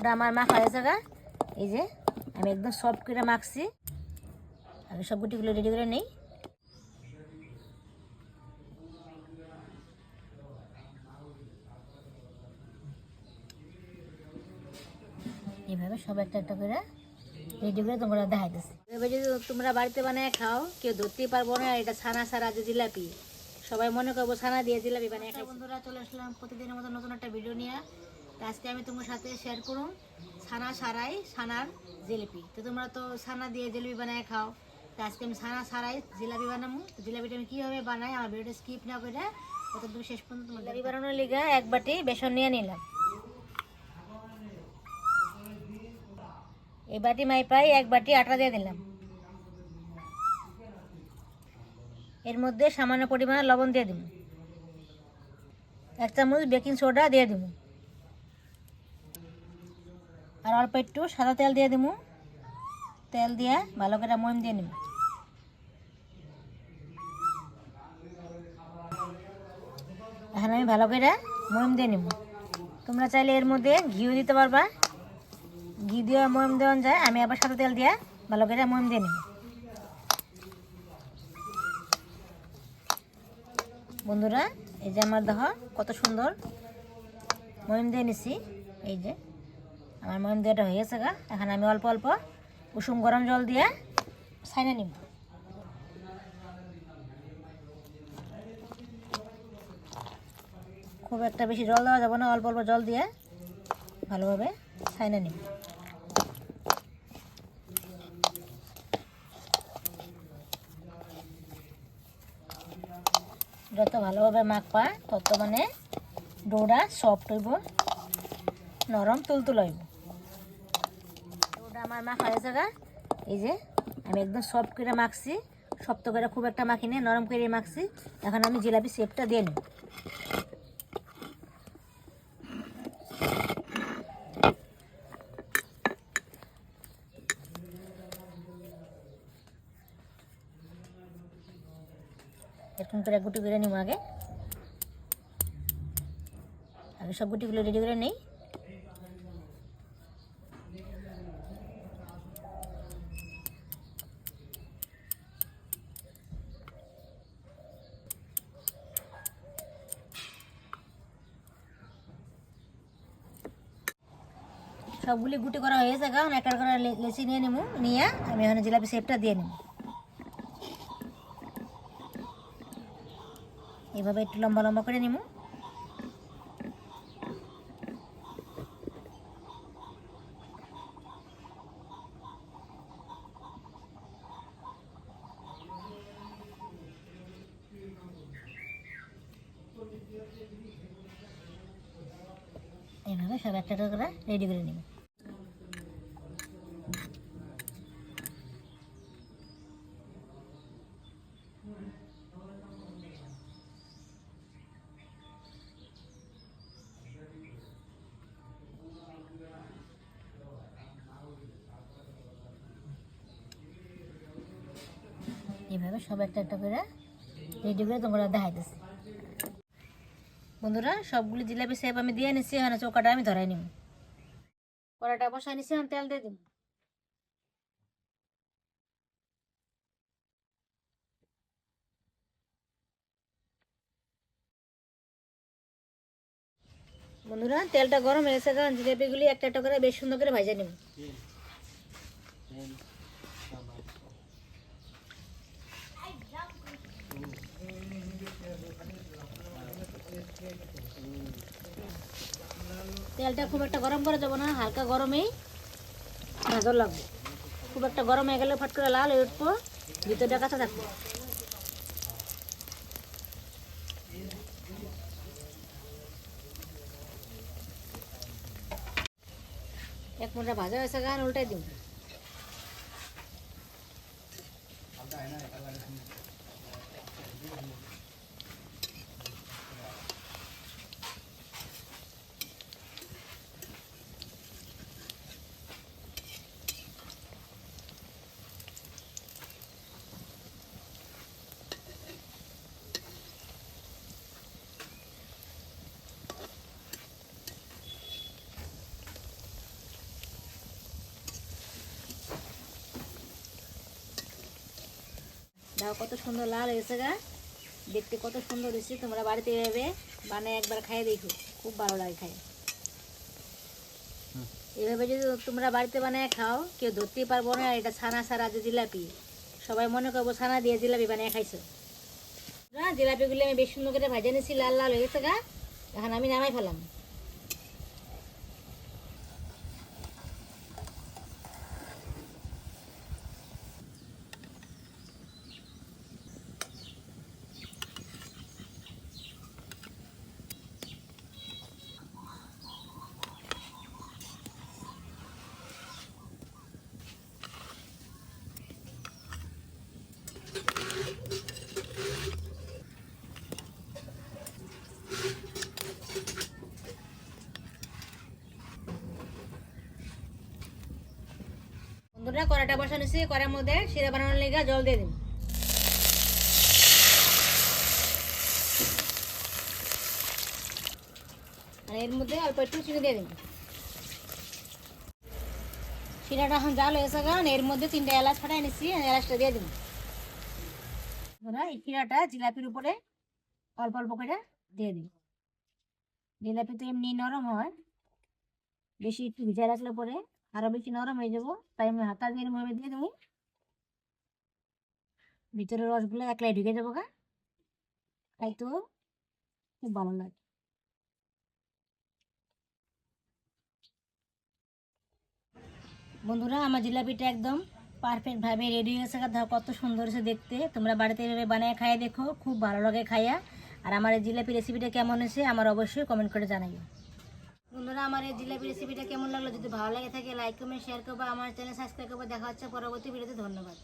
ওটা আমার মাখা হয়েছে গা। এই যে আমি একদম সফট করে মাখছি। আমি সব গুটিগুলো রেডি করে নিই। এইভাবে সব একটা একটা করে রেডি করে তোমরা দেখাইতেছি। এবার যদি তোমরা বাড়িতে বানিয়ে খাও, কেউ ধরতেই পারবো না এটা ছানা ছাড়া যে জিলাপি। সবাই মনে করবো ছানা দিয়ে জিলাপি বানিয়ে খাই। বন্ধুরা, চলে আসলাম প্রতিদিনের মতো নতুন একটা ভিডিও নিয়ে। আজকে আমি তোমার সাথে শেয়ার করুন ছানা ছাড়াই ছানার জিলাপি। তো তোমরা তো ছানা দিয়ে জিলাপি বানিয়ে খাও, তো আজকে আমি ছানা ছাড়াই জিলাপি বানাবো। তো জিলাপিটা আমি কীভাবে বানাই আমার ভিডিওটা স্কিপ না করে কতটুকু শেষ পর্যন্ত তোমার জিলাপি বানানোর লিগা এক বাটি বেসন নিয়ে নিলাম। এই বাটি মাইপাই এক বাটি আটা দিয়ে দিলাম। এর মধ্যে সামান্য পরিমাণে লবণ দিয়ে দিব। 1 চামচ বেকিং সোডা দিয়ে দিব। আর অল্প একটু সাদা তেল দিয়ে দিব। তেল দিয়ে ভালো করে ময়ম দিয়ে নিব। এখন আমি ভালো করে ময়ম দিয়ে নিব। তোমরা চাইলে এর মধ্যে ঘিও দিতে পারবা, ঘি দিয়ে ময়ম দেওয়া যায়। আমি আবার সাদা তেল দিয়ে ভালো করে ময়ম দিয়ে নিব। বন্ধুরা, এই যে আমার দেখো কত সুন্দর ময়ম দিয়ে নিছি। এই যে আমার ময়ম দেওয়াটা হয়ে গেছে গা। এখন আমি অল্প অল্প উষুম গরম জল দিয়ে ছাইনা নিব। খুব একটা বেশি জল দেওয়া যাবে না, অল্প অল্প জল দিয়ে ভালোভাবে ছাইনা নিব। যত ভালোভাবে মাখবা তত মানে ডোটা সফট হইব, নরম তুলতুল হইব। ডোটা আমার মাখা হয়েছে গা। এই যে আমি একদম সফট করে মাখছি, শক্ত করে খুব একটা মাখি নিয়ে নরম করে মাখছি। এখন আমি জিলাপি শেপটা দিয়ে নিব। এরকম করে গুটি করে নিব। আগে সব গুটিগুলো রেডি করে নিই। সবগুলি গুটি করা হয়েছে, কারণ একটা করে লেচি নিয়ে নিব। নিয়ে আমি এখানে জিলাপি শেপটা দিয়ে নিব। এইভাবে একটু লম্বা লম্বা করে নিব। এইভাবে সব একটা করে রেডি করে নিব। এইভাবে সব একটা একটা করে রেডি করে তোমরা দেখাইতেছি। বন্ধুরা, সবগুলি জিলাপি শেপ আমি দিয়ে নিচ্ছি। এখানে চৌকাটা আমি ধরাই নিব। কড়াটা বসাই নিচ্ছি, আমি তেল দিয়ে দিব। বন্ধুরা, তেলটা গরম হয়ে গেছে, কারণ জিলাপিগুলি একটা একটা করে বেশ সুন্দর করে ভাজা নিব। তেলটা খুব একটা গরম করা যাবে না, হালকা গরমেই ভাজা লাগবে। খুব একটা গরম হয়ে গেলে ফট করে লাল হয়ে উঠবো, ভিতরটা কাঁচা থাকবে। এক মোটা ভাজা হয়েছে, গান উল্টাই দিব। দাও কত সুন্দর লাল হয়েছে গা, দেখতে কত সুন্দর হয়েছে। তোমরা বাড়িতে এভাবে বানায় একবার খাইয়ে দেখো, খুব ভালো লাগে খাই। এভাবে যদি তোমরা বাড়িতে বানায় খাও কেউ ধরতেই পারবো না এটা ছানা ছাড়া যে জিলাপি। সবাই মনে করবো ছানা দিয়ে জিলাপি বানিয়ে খাইছো। জিলাপিগুলি আমি বেশ সুন্দর করে ভাজা নিয়েছি, লাল লাল হয়ে গেছে গা। এখন আমি নামাই ফেলাম। বন্ধুরা কড়াটা বসানোছি, কড়ার মধ্যে শিরা বানানোর লেগে জল দিয়ে দিন। আর এর মধ্যে অল্প একটু চিনি দিয়ে দিন। শিরাটা এখন জাল হয়েছে, কারণ এর মধ্যে 3টা এলাচ ফাটাই নিচ্ছি, এলাচটা দিয়ে দিন। এই শিরাটা জিলাপির উপরে অল্প অল্প করে দিয়ে দিন। জিলাপি তো এমনি নরম হয়, বেশি একটু ভিজা রাখলে পরে আরো বেশি নরম হয়ে যাবো, তাই আমি হাতা দিয়ে এরমভাবে দিয়ে দেবো। ভিতরে রসগুলো একলাই ঢুকে যাবো গা, তাই তো খুব ভালো লাগে। বন্ধুরা আমার জিলাপিটা একদম পারফেক্ট ভাবে রেডি হয়েছে, ধর কত সুন্দর হয়েছে দেখতে। তোমরা বাড়িতে এভাবে বানিয়ে খাইয়ে দেখো, খুব ভালো লাগে খাইয়া। আর আমার এই জিলাপি রেসিপিটা কেমন হয়েছে আমার অবশ্যই কমেন্ট করে জানাইও। বন্ধুরা আমার এই জিলাপি রেসিপিটা কেমন লাগলো, যদি ভালো লাগে থাকে লাইক কমেন্ট শেয়ার করবো, আমার চ্যানেল সাবস্ক্রাইব করবো। দেখা হচ্ছে পরবর্তী ভিডিওতে। ধন্যবাদ।